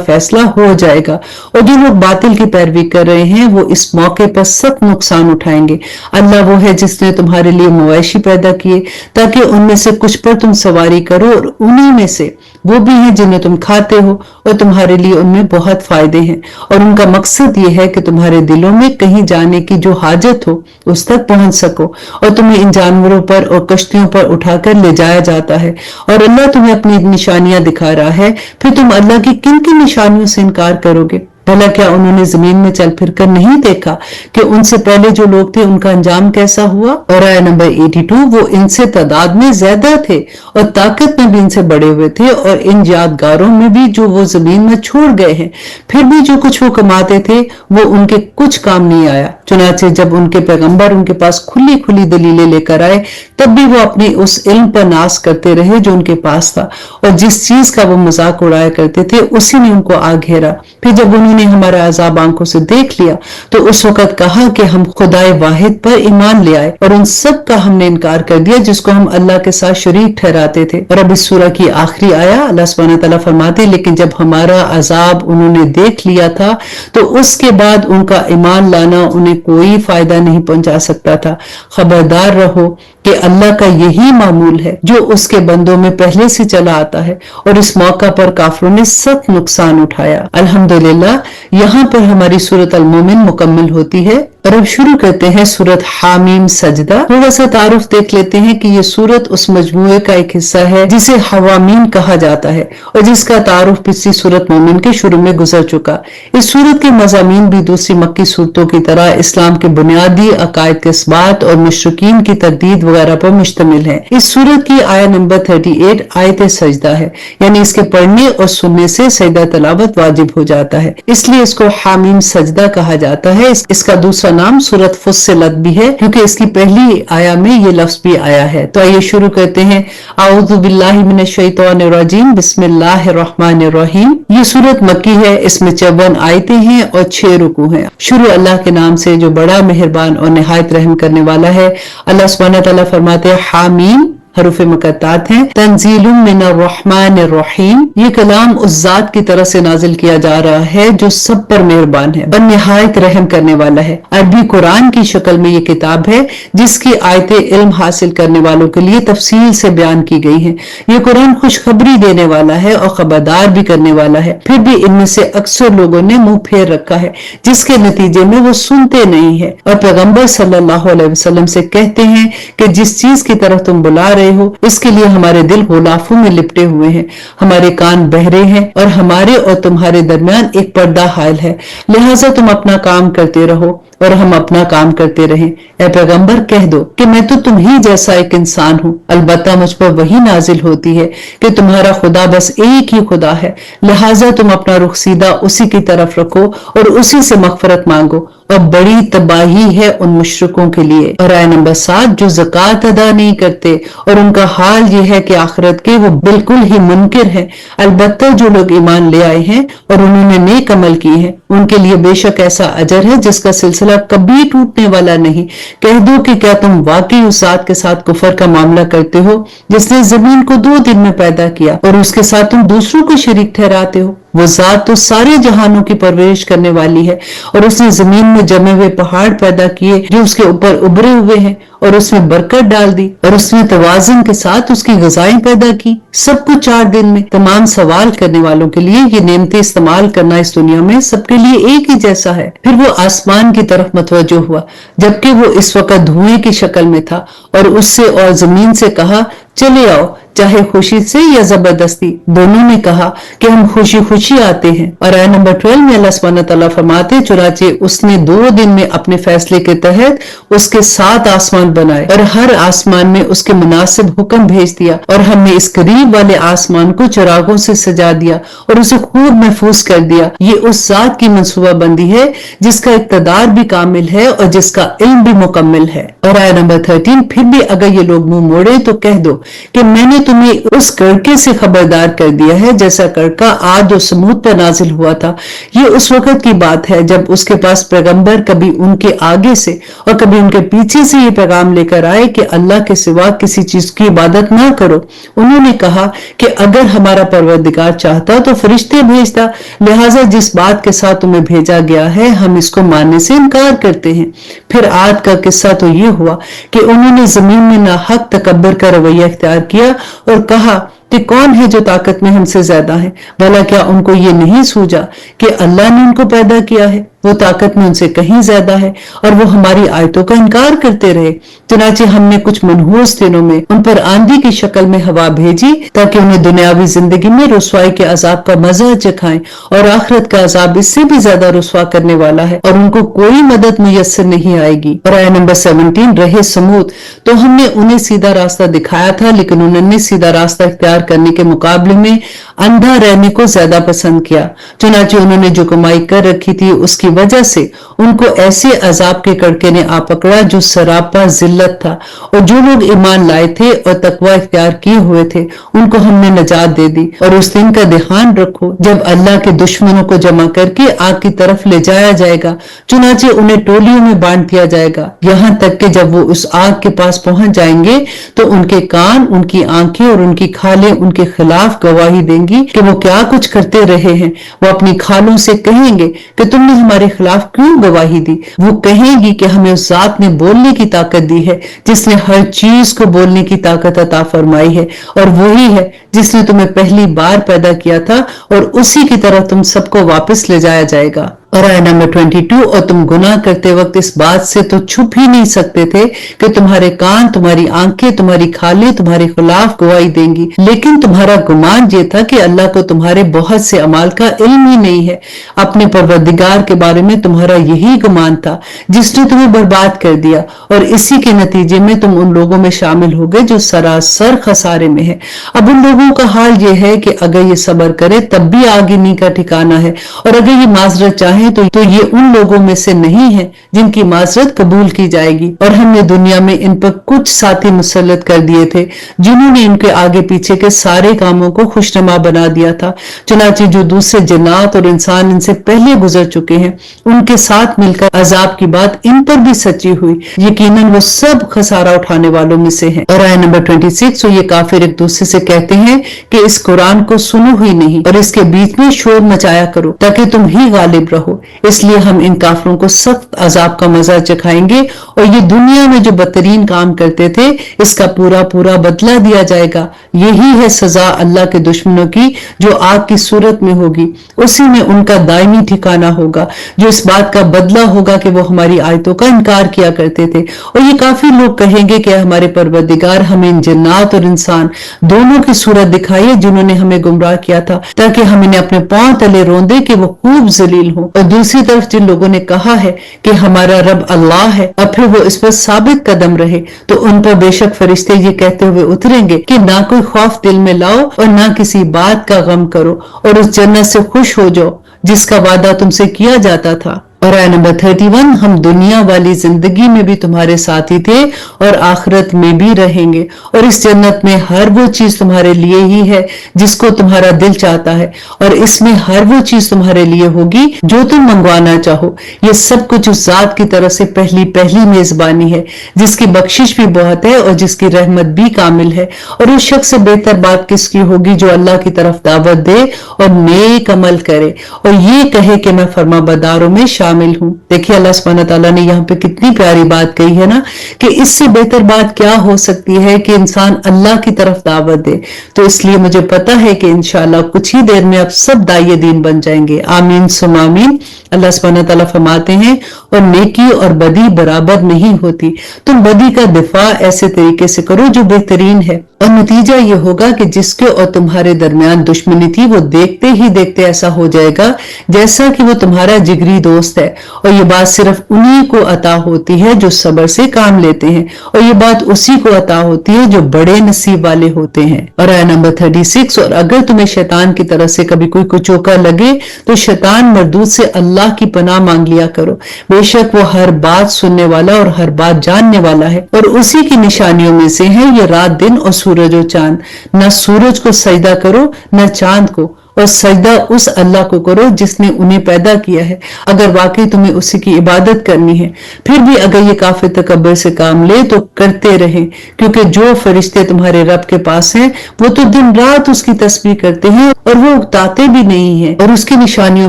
फैसला हो जाएगा, और जो लोग बातिल की पैरवी कर रहे हैं वो इस मौके पर सख्त नुकसान उठाएंगे। अल्लाह वो है जिसने तुम्हारे लिए मवेशी पैदा किए ताकि उनमें से कुछ पर तुम सवारी करो, और उन्हीं में से वो भी हैं जिन्हें तुम खाते हो, और तुम्हारे लिए उनमें बहुत फायदे हैं। और उनका मकसद ये है कि तुम्हारे दिलों में कहीं जाने की जो हाजत हो उस तक पहुंच सको, और तुम्हें इन जानवरों पर और कश्तियों पर उठाकर ले जाया जाता है। और अल्लाह तुम्हें अपनी निशानियां दिखा रहा है, फिर तुम अल्लाह की किन किन निशानियों से इनकार करोगे? भला क्या उन्होंने जमीन में चल फिर कर नहीं देखा कि उनसे पहले जो लोग थे उनका अंजाम कैसा हुआ? और आया नंबर 82, वो इनसे तादाद में ज्यादा थे और ताकत में भी इनसे बड़े हुए थे, और इन यादगारों में भी जो वो जमीन में छोड़ गए हैं, फिर भी जो कुछ वो कमाते थे वो उनके कुछ काम नहीं आया। चुनाचे जब उनके पैगंबर उनके पास खुली खुली दलीलें लेकर आए, तब भी वो अपने उस इल्म पर नाज करते रहे जो उनके पास था, और जिस चीज का वो मजाक उड़ाया करते थे उसी ने उनको आ घेरा। फिर जब उन्होंने हमारा अजाब आंखों से देख लिया तो उस वक्त कहा कि हम खुदाए वाहिद पर ईमान ले आए, और उन सब का हमने इनकार कर दिया जिसको हम अल्लाह के साथ शरीक ठहराते थे। और अब इस सूरह की आखिरी आया अल्लाह सुब्हानहू तआला फरमाते, लेकिन जब हमारा अजाब उन्होंने देख लिया था तो उसके बाद उनका ईमान लाना उन्हें कोई फायदा नहीं पहुंचा सकता था। खबरदार रहो कि अल्लाह का यही मामूल है जो उसके बंदों में पहले से चला आता है, और इस मौका पर काफिरों ने सख्त नुकसान उठाया। अल्हम्दुलिल्लाह, यहाँ पर हमारी सूरत अल मोमिन मुकम्मल होती है। और अब शुरू करते हैं सूरत हामीम सजदा। थोड़ा सा तारुफ देख लेते हैं कि ये सूरत उस मजमूए का एक हिस्सा है जिसे हवामीन कहा जाता है, और जिसका तारुफ पिछली सूरत मोमिन के शुरू में गुजर चुका। इस सूरत के मज़ामीन भी दूसरी मक्की सूरतों की तरह इस्लाम के बुनियादी अकायद के इस्बात और मुशरिकीन की तरदीद वगैरह पर मुश्तमिल है। इस सूरत की आयत नंबर 38 आयत सजदा है, यानी इसके पढ़ने और सुनने से सजदा तलावत वाजिब हो जाता है, इसलिए इसको हामीम सजदा कहा जाता है। इसका दूसरा नाम सूरत फुस्सिलत भी है, क्योंकि इसकी पहली आया में ये लफ्ज भी आया है। तो आइए शुरू करते हैं। आऊज़ु बिल्लाहि मिनश शैतानिर रजीम, बिस्मिल्लाहिर रहमानिर रहीम। ये सूरत मक्की है, इसमें 54 आयतें हैं और 6 रुकू हैं। शुरू अल्लाह के नाम से जो बड़ा मेहरबान और निहायत रहम करने वाला है। अल्लाह सुब्हानहू तआला फरमाते हैं हामीम हरूफ मुकत्तात हैं। तंजीलुम मिनर रहमानिर रहीम, ये कलाम उस जात की तरफ से नाजिल किया जा रहा है जो सब पर मेहरबान है, बनिहायत रहम करने वाला है। अरबी कुरान की शक्ल में ये किताब है जिसकी आयतें इल्म हासिल करने वालों के लिए तफसील से बयान की गई हैं। ये कुरान खुशखबरी देने वाला है और खबरदार भी करने वाला है। फिर भी इनमें से अक्सर लोगों ने मुंह फेर रखा है, जिसके नतीजे में वो सुनते नहीं है और पैगंबर सल्लल्लाहु अलैहि वसल्लम से कहते हैं कि जिस चीज की तरफ तुम बुला रहे रहे हो, इसके लिए हमारे दिल गुलाफों में लिपटे हुए हैं, हमारे कान बहरे हैं और हमारे और तुम्हारे दरमियान एक पर्दा हायल है। लिहाजा तुम अपना काम करते रहो और हम अपना काम करते रहें। ए पैगंबर, कह दो कि मैं तो तुम ही जैसा एक इंसान हूँ, अलबत्ता मुझ पर वही नाजिल होती है कि तुम्हारा खुदा बस एक ही खुदा है। लिहाजा तुम अपना रुख सीधा उसी की तरफ रखो और उसी से मगफरत मांगो, और बड़ी तबाही है उन मुशरिकों के लिए। और आय नंबर 7, जो ज़कात अदा नहीं करते और उनका हाल ये है कि आखिरत के वो बिल्कुल ही मुनकिर है। अलबत्ता जो लोग ईमान ले आए हैं और उन्होंने नेक अमल किए हैं, उनके लिए बेशक ऐसा अजर है जिसका सिलसिला कभी टूटने वाला नहीं। कह दो कि क्या तुम वाकई उस जात के साथ कुफर का मामला करते हो जिसने जमीन को 2 दिन में पैदा किया और उसके साथ तुम दूसरों को शरीक ठहराते हो। वो जात तो सारे जहानों की परवरिश करने वाली है, और उसने जमीन में जमे हुए पहाड़ पैदा किए जो उसके ऊपर उभरे हुए हैं, और उसमें बरकत डाल दी, और उसने तवाज़ुन के साथ उसकी ग़िज़ाएं पैदा की, सब कुछ 4 दिन में। तमाम सवाल करने वालों के लिए ये नेमतें इस्तेमाल करना इस दुनिया में सबके लिए एक ही जैसा है। फिर वो आसमान की तरफ मतवज्जो हुआ जबकि वो इस वक्त धुएं की शक्ल में था, और उससे और जमीन से कहा, चले आओ, चाहे खुशी से या जबरदस्ती। दोनों ने कहा कि हम खुशी खुशी आते हैं। और आय नंबर 12 में अल्लाह सुब्हानहू तआला फरमाते, चुनाचे उसने 2 दिन में अपने फैसले के तहत उसके 7 आसमान बनाए और हर आसमान में उसके मुनासिब हुक्म भेज दिया, और हमने इस करीब वाले आसमान को चिरागों से सजा दिया और उसे खूब महफूज कर दिया। ये उस जात की मंसूबा बंदी है जिसका इक़्तिदार भी कामिल है और जिसका इल्म भी मुकम्मिल है। और आय नंबर 13, फिर भी अगर ये लोग मुंह मोड़े तो कह दो कि मैंने तुम्हें उस कड़के से खबरदार कर दिया है जैसा कड़का आद और समूद पर नाजिल हुआ था। ये उस वक्त की बात है जब उसके पास पैगंबर कभी उनके आगे से और कभी उनके पीछे से ये पैगाम लेकर आए कि अल्लाह के सिवा किसी चीज की इबादत ना करो। उन्होंने कहा कि अगर हमारा परवरदिगार चाहता तो फरिश्ते भेजता, लिहाजा जिस बात के साथ तुम्हें भेजा गया है हम इसको मानने से इनकार करते हैं। फिर आद का किस्सा तो ये हुआ कि उन्होंने जमीन में नाहक तकब्बर का रवैया इख्तियार किया और कहा कि कौन है जो ताकत में हमसे ज्यादा है। भला क्या उनको ये नहीं सूझा कि अल्लाह ने उनको पैदा किया है, वो ताकत में उनसे कहीं ज्यादा है, और वो हमारी आयतों का इनकार करते रहे। चुनाचे हमने कुछ मनहूस दिनों में उन पर आंधी की शक्ल में हवा भेजी ताकि उन्हें दुनियावी जिंदगी में रुसवाई के अजाब का मजा चखाएं, और आखिरत का अजाब इससे भी ज्यादा रुसवा करने वाला है और उनको कोई मदद मुयस्सर नहीं आएगी। और आया नंबर 17, रहे समूद, तो हमने उन्हें सीधा रास्ता दिखाया था लेकिन उन्होंने सीधा रास्ता इख्तियार करने के मुकाबले में अंधा रहने को ज्यादा पसंद किया। चुनाचे उन्होंने जो कमाई कर रखी थी उसकी वजह से उनको ऐसे अजाब के कड़के ने आ पकड़ा जो सरापा जिल्लत था, और जो लोग ईमान लाए थे और तकवा इख्तियार किए हुए थे उनको हमने नजात दे दी। और उस दिन का ध्यान रखो जब अल्लाह के दुश्मनों को जमा करके आग की तरफ ले जाया जाएगा, चुनाचे उन्हें टोलियों में बांट दिया जाएगा, यहाँ तक कि जब वो उस आग के पास पहुंच जाएंगे तो उनके कान, उनकी आंखें और उनकी खालें उनके खिलाफ गवाही देंगी कि वो क्या कुछ करते रहे हैं। वो अपनी खालों से कहेंगे कि तुमने हमारे खिलाफ क्यों गवाही दी। वो कहेगी कि हमें उस जात ने बोलने की ताकत दी है जिसने हर चीज को बोलने की ताकत अता फरमाई है, और वही है जिसने तुम्हें पहली बार पैदा किया था, और उसी की तरह तुम सबको वापस ले जाया जाएगा। और आया नंबर 22, और तुम गुनाह करते वक्त इस बात से तो छुप ही नहीं सकते थे कि तुम्हारे कान, तुम्हारी आंखें, तुम्हारी खालें तुम्हारे खिलाफ गवाही देंगी, लेकिन तुम्हारा गुमान ये था कि अल्लाह को तुम्हारे बहुत से अमाल का इल्म ही नहीं है। अपने परवरदिगार के बारे में तुम्हारा यही गुमान था जिसने तुम्हें बर्बाद कर दिया, और इसी के नतीजे में तुम उन लोगों में शामिल हो गए जो सरासर खसारे में है। अब उन लोगों का हाल ये है कि अगर ये सब्र करे तब भी आगे नहीं का ठिकाना है, और अगर ये माजरत चाहे तो ये उन लोगों में से नहीं है जिनकी माजरत कबूल की जाएगी। और हमने दुनिया में इन पर कुछ साथी मुसल्लत कर दिए थे जिन्होंने इनके आगे पीछे के सारे कामों को खुशनुमा बना दिया था। चुनाचे जो दूसरे जन्नात और इंसान इनसे पहले गुजर चुके हैं उनके साथ मिलकर अजाब की बात इन पर भी सच्ची हुई। यकीनन वो सब खसारा उठाने वालों में से हैं। और आया नंबर 26, तो ये काफिर एक दूसरे से कहते हैं कि इस कुरान को सुनो ही नहीं और इसके बीच में शोर मचाया करो ताकि तुम ही गालिब रहो। हो, इसलिए हम इन काफिरों को सख्त अजाब का मजा चखाएंगे और ये दुनिया में जो बदतरीन काम करते थे इसका पूरा पूरा बदला दिया जाएगा। यही है सजा अल्लाह के दुश्मनों की जो आग की सूरत में होगी, उसी में उनका दायमी ठिकाना होगा, जो इस बात का बदला होगा कि वो हमारी आयतों का इनकार किया करते थे। और ये काफी लोग कहेंगे कि हमारे परवरदिगार हमें इन जिन्नात और इंसान दोनों की सूरत दिखाई जिन्होंने हमें गुमराह किया था, ताकि हम इन्हें अपने पांव तले रोंदे कि वो खूब जलील हो। और दूसरी तरफ जिन लोगों ने कहा है कि हमारा रब अल्लाह है, अब फिर वो इस पर साबित कदम रहे, तो उन पर बेशक फरिश्ते ये कहते हुए उतरेंगे कि ना कोई खौफ दिल में लाओ और ना किसी बात का गम करो और उस जन्नत से खुश हो जाओ जिसका वादा तुमसे किया जाता था। और आया नंबर 31, हम दुनिया वाली जिंदगी में भी तुम्हारे साथी थे और आखिरत में भी रहेंगे, और इस जन्नत में हर वो चीज तुम्हारे लिए ही है जिसको तुम्हारा दिल चाहता है, और इसमें हर वो चीज तुम्हारे लिए होगी जो तुम मंगवाना चाहो। ये सब कुछ उस जात की तरफ से पहली पहली मेजबानी है जिसकी बख्शिश भी बहुत है और जिसकी रहमत भी कामिल है। और उस शख्स से बेहतर बात किसकी होगी जो अल्लाह की तरफ दावत दे और नेक अमल करे और ये कहे कि मैं फर्माबरदारों में शामिल हूं। देखिए अल्लाह सुब्हानहू तआला ने यहाँ पे कितनी प्यारी बात कही है ना, कि इससे बेहतर बात क्या हो सकती है कि इंसान अल्लाह की तरफ दावत दे। तो इसलिए मुझे पता है कि इंशाअल्लाह कुछ ही देर में अब सब दाइये दीन बन जाएंगे। आमीन सुम आमीन। अल्लाह सुब्हानहू तआला फरमाते हैं, और नेकी और बदी बराबर नहीं होती, तुम बदी का दिफा ऐसे तरीके से करो जो बेहतरीन है, और नतीजा ये होगा कि जिसके और तुम्हारे दरमियान दुश्मनी थी वो देखते ही देखते ऐसा हो जाएगा जैसा कि वो तुम्हारा जिगरी दोस्त है। और ये बात सिर्फ उन्हीं को अता होती है जो सब्र से काम लेते हैं, और ये बात उसी को अता होती है जो बड़े नसीब वाले होते हैं। और आया नंबर 36, और अगर तुम्हें शैतान की तरफ से कभी कोई कुचोका लगे तो शैतान मरदूद से अल्लाह की पनाह मांग लिया करो, बेशक वो हर बात सुनने वाला और हर बात जानने वाला है। और उसी की निशानियों में से है ये रात दिन और सूरज और चांद। न सूरज को सजदा करो न चांद को, और सजदा उस अल्लाह को करो जिसने उन्हें पैदा किया है, अगर वाकई तुम्हें उसी की इबादत करनी है। फिर भी अगर ये काफिर तकब्बुर से काम ले तो करते रहें, क्योंकि जो फरिश्ते तुम्हारे रब के पास हैं वो तो दिन रात उसकी तस्बीह करते हैं और वो उकताते भी नहीं है। और उसकी निशानियों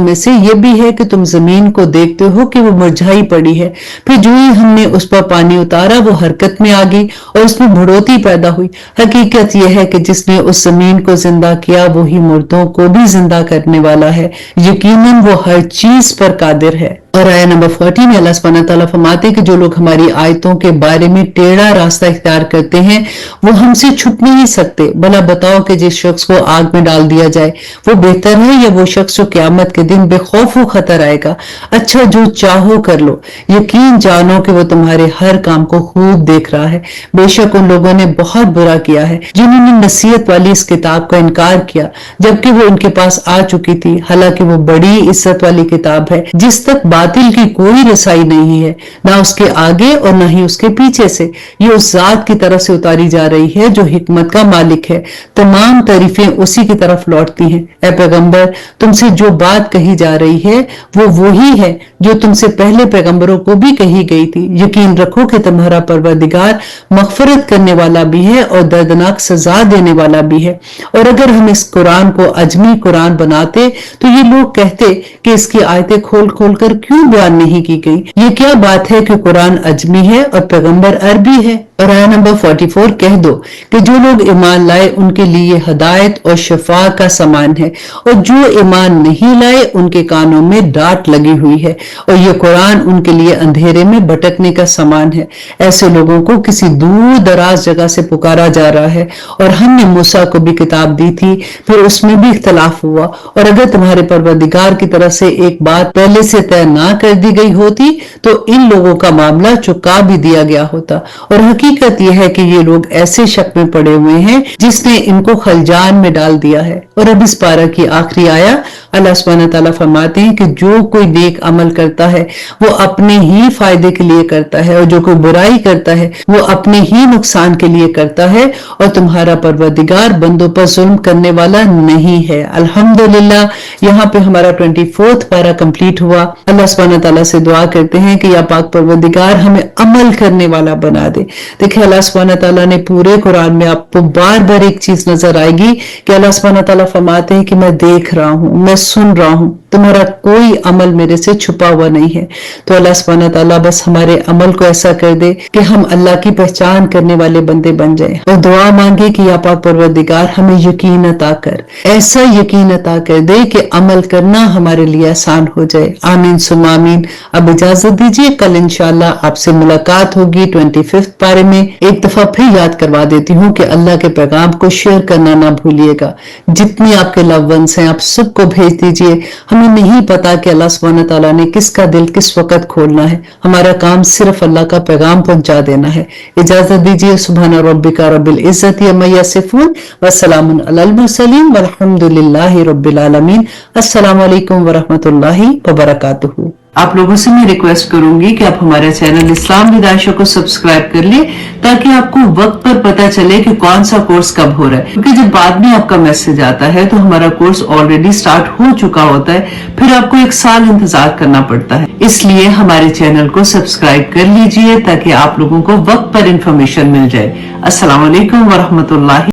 में से ये भी है कि तुम जमीन को देखते हो कि वो मुरझाई पड़ी है, फिर जो ही हमने उस पर पानी उतारा वो हरकत में आ गई और उसमें बढ़ोतरी पैदा हुई। हकीकत यह है कि जिसने उस जमीन को जिंदा किया वही मुर्दों को भी जिंदा करने वाला है, यकीनन वो हर चीज पर कादिर है। और आया नंबर 40 में अल्लाह सुब्हानहू तआला फरमाते हैं कि जो लोग हमारी आयतों के बारे में टेढ़ा रास्ता इख्तियार करते हैं वो हमसे छुप नहीं सकते। भला बताओ कि जिस शख्स को आग में डाल दिया जाए वो बेहतर है या वो शख्स जो क़यामत के दिन बेखौफ खतर आएगा। अच्छा जो चाहो कर लो, यकीन जानो कि वो तुम्हारे हर काम को खूब देख रहा है। बेशक उन लोगों ने बहुत बुरा किया है जिन्होंने नसीहत वाली इस किताब का इनकार किया जबकि वो उनके पास आ चुकी थी, हालांकि वो बड़ी इज्जत वाली किताब है जिस तक बातिल की कोई रसाई नहीं है, ना उसके आगे और ना ही उसके पीछे से। ये उस जात की तरफ से उतारी जा रही है जो हिकमत का मालिक है, तमाम तारीफें उसी की तरफ लौटती हैं। ऐ पैगंबर, तुमसे जो बात कही जा रही है वो वही है जो तुमसे पहले पैगंबरों को भी कही गई थी। यकीन रखो कि तुम्हारा परवरदिगार मगफरत करने वाला भी है और दर्दनाक सजा देने वाला भी है। और अगर हम इस कुरान को अजमी कुरान बनाते तो ये लोग कहते कि इसकी आयतें खोल खोल कर क्यों बयान नहीं की गई। ये क्या बात है कि कुरान अजमी है और पैगंबर अरबी है। और आया नंबर 44, कह दो कि जो लोग ईमान लाए उनके लिए हदायत और शफा का सामान है, और जो ईमान नहीं लाए उनके कानों में डांट लगी हुई है, और ये कुरान उनके लिए अंधेरे में भटकने का सामान है। ऐसे लोगों को किसी दूर दराज जगह से पुकारा जा रहा है। और हमने मूसा को भी किताब दी थी, फिर उसमें भी इख्तलाफ हुआ, और अगर तुम्हारे परवरदिगार की तरफ से एक बात पहले से तय ना कर दी गई होती तो इन लोगों का मामला चुका भी दिया गया होता। और हकीकत यह है कि ये लोग ऐसे शक में पड़े हुए हैं जिसने इनको खलजान में डाल दिया है। और अब इस पारा की आखिरी आया अल्लाह सुब्हानहू तआला फरमाते हैं कि जो कोई नेक अमल करता है वो अपने ही फायदे के लिए करता है, और जो कोई बुराई करता है वो अपने ही नुकसान के लिए करता है, और तुम्हारा परवरदिगार बंदों पर जुल्म करने वाला नहीं है। अल्हम्दुलिल्लाह, यहाँ पे हमारा 24वां पारा कंप्लीट हुआ। अल्लाह सुब्हानहू तआला से दुआ करते हैं कि या पाक परवरदिगार हमें अमल करने वाला बना दे। देखिए अल्लाह सुब्हानहू तआला ने पूरे कुरान में आपको बार बार एक चीज नजर आएगी कि अल्लाह सुब्हानहू तआला फरमाते हैं कि मैं देख रहा हूं, मैं सुन रहा हूं। तुम्हारा कोई अमल मेरे से छुपा हुआ नहीं है। तो अल्लाह सुब्हानहू तआला बस हमारे अमल को ऐसा कर दे कि हम अल्लाह की पहचान करने वाले बंदे बन जाए, और दुआ मांगे कि या पाक परवरदिगार हमें यकीन अता कर, ऐसा यकीन अता कर दे कि अमल करना हमारे लिए आसान हो जाए। आमीन सुम्मा आमीन। अब इजाजत दीजिए, कल इंशाअल्लाह आपसे मुलाकात होगी 25 पारे में। एक दफा फिर याद करवा देती हूँ कि अल्लाह के पैगाम को शेयर करना ना भूलिएगा। जितनी आपके लव वंस हैं आप सबको भेज दीजिए। हमें नहीं पता कि अल्लाह सुब्हानहू तआला ने किसका दिल किस वक्त खोलना है। हमारा काम सिर्फ अल्लाह का पैगाम पहुंचा देना है। इजाजत दीजिए। सुब्हान रब्बिका रब्बिल इज्जति अम्मा यसिफून व सलामुन अलल मुरसलीन वल्हम्दुलिल्लाहि रब्बिल आलमीन। अस्सलामु अलैकुम व रहमतुल्लाहि व बरकातुहू। आप लोगों से मैं रिक्वेस्ट करूंगी कि आप हमारे चैनल इस्लाम विद आयशा को सब्सक्राइब कर ले, ताकि आपको वक्त पर पता चले कि कौन सा कोर्स कब हो रहा है। क्योंकि जब बाद में आपका मैसेज आता है तो हमारा कोर्स ऑलरेडी स्टार्ट हो चुका होता है, फिर आपको 1 साल इंतजार करना पड़ता है। इसलिए हमारे चैनल को सब्सक्राइब कर लीजिए ताकि आप लोगों को वक्त पर इंफॉर्मेशन मिल जाए। अस्सलाम वालेकुम व रहमतुल्लाहि